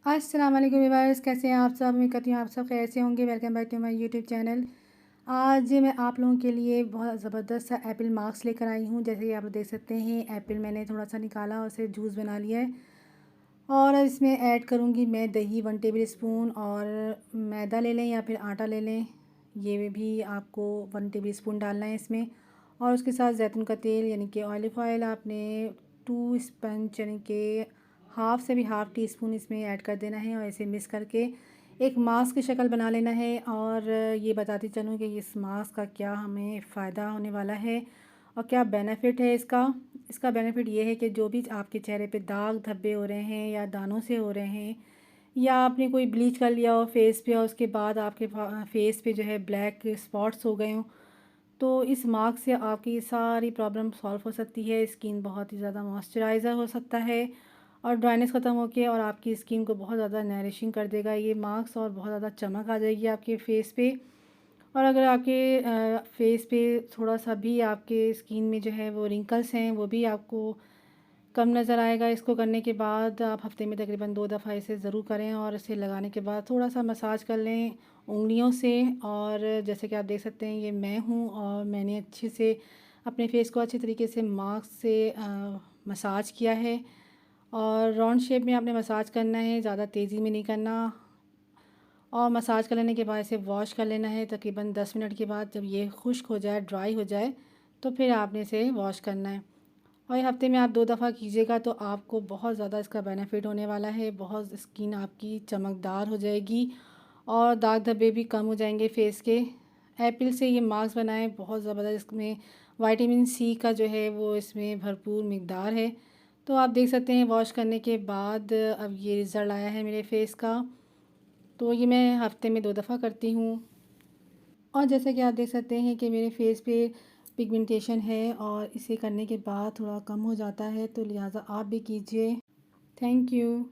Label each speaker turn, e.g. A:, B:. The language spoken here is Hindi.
A: अस्सलाम वालेकुम व्यूअर्स, कैसे हैं आप सब। उम्मीद करती हूँ आप सब कैसे होंगे। Welcome back to my YouTube channel. आज मैं आप लोगों के लिए बहुत ज़बरदस्त सा एप्पल मास्क लेकर आई हूँ। जैसे कि आप लोग देख सकते हैं, एप्पल मैंने थोड़ा सा निकाला और उसे जूस बना लिया है और इसमें ऐड करूँगी मैं दही 1 टेबल स्पून, और मैदा ले लें या फिर आटा ले लें, ये भी आपको 1 टेबल स्पून डालना है इसमें। और उसके साथ जैतून का तेल यानी कि ऑलिव ऑयल आपने 2 स्पंज यानी कि हाफ़ से भी हाफ़ टी स्पून इसमें ऐड कर देना है और इसे मिक्स करके एक मास्क की शक्ल बना लेना है। और ये बताती चलूँ कि इस मास्क का क्या हमें फ़ायदा होने वाला है और क्या बेनिफिट है इसका। इसका बेनिफिट ये है कि जो भी आपके चेहरे पे दाग धब्बे हो रहे हैं या दानों से हो रहे हैं, या आपने कोई ब्लीच कर लिया हो फेस पे और उसके बाद आपके फेस पे जो है ब्लैक स्पॉट्स हो गए हों, तो इस मास्क से आपकी सारी प्रॉब्लम सॉल्व हो सकती है। स्किन बहुत ही ज़्यादा मॉइस्चराइज़र हो सकता है और ड्राइनेस ख़त्म होके और आपकी स्किन को बहुत ज़्यादा नरिशिंग कर देगा ये मास्क, और बहुत ज़्यादा चमक आ जाएगी आपके फेस पे। और अगर आपके फेस पे थोड़ा सा भी आपके स्किन में जो है वो रिंकल्स हैं, वो भी आपको कम नज़र आएगा। इसको करने के बाद आप हफ़्ते में तकरीबन 2 दफ़ा इसे ज़रूर करें और इसे लगाने के बाद थोड़ा सा मसाज कर लें उँगलियों से। और जैसे कि आप देख सकते हैं, ये मैं हूँ और मैंने अच्छे से अपने फेस को अच्छे तरीके से मास्क से मसाज किया है। और राउंड शेप में आपने मसाज करना है, ज़्यादा तेज़ी में नहीं करना। और मसाज कर लेने के बाद इसे वॉश कर लेना है तकरीबन 10 मिनट के बाद। जब ये खुश्क हो जाए, ड्राई हो जाए, तो फिर आपने इसे वॉश करना है। और ये हफ़्ते में आप 2 दफ़ा कीजिएगा तो आपको बहुत ज़्यादा इसका बेनिफिट होने वाला है। बहुत स्किन आपकी चमकदार हो जाएगी और दाग धब्बे भी कम हो जाएंगे फेस के। एप्पल से ये मास्क बनाएं, बहुत ज़बरदस्त। इसमें विटामिन सी का जो है वो इसमें भरपूर मिकदार है। तो आप देख सकते हैं वॉश करने के बाद अब ये रिज़ल्ट आया है मेरे फेस का। तो ये मैं हफ़्ते में 2 दफ़ा करती हूँ। और जैसे कि आप देख सकते हैं कि मेरे फेस पे पिगमेंटेशन है और इसे करने के बाद थोड़ा कम हो जाता है, तो लिहाजा आप भी कीजिए। Thank you.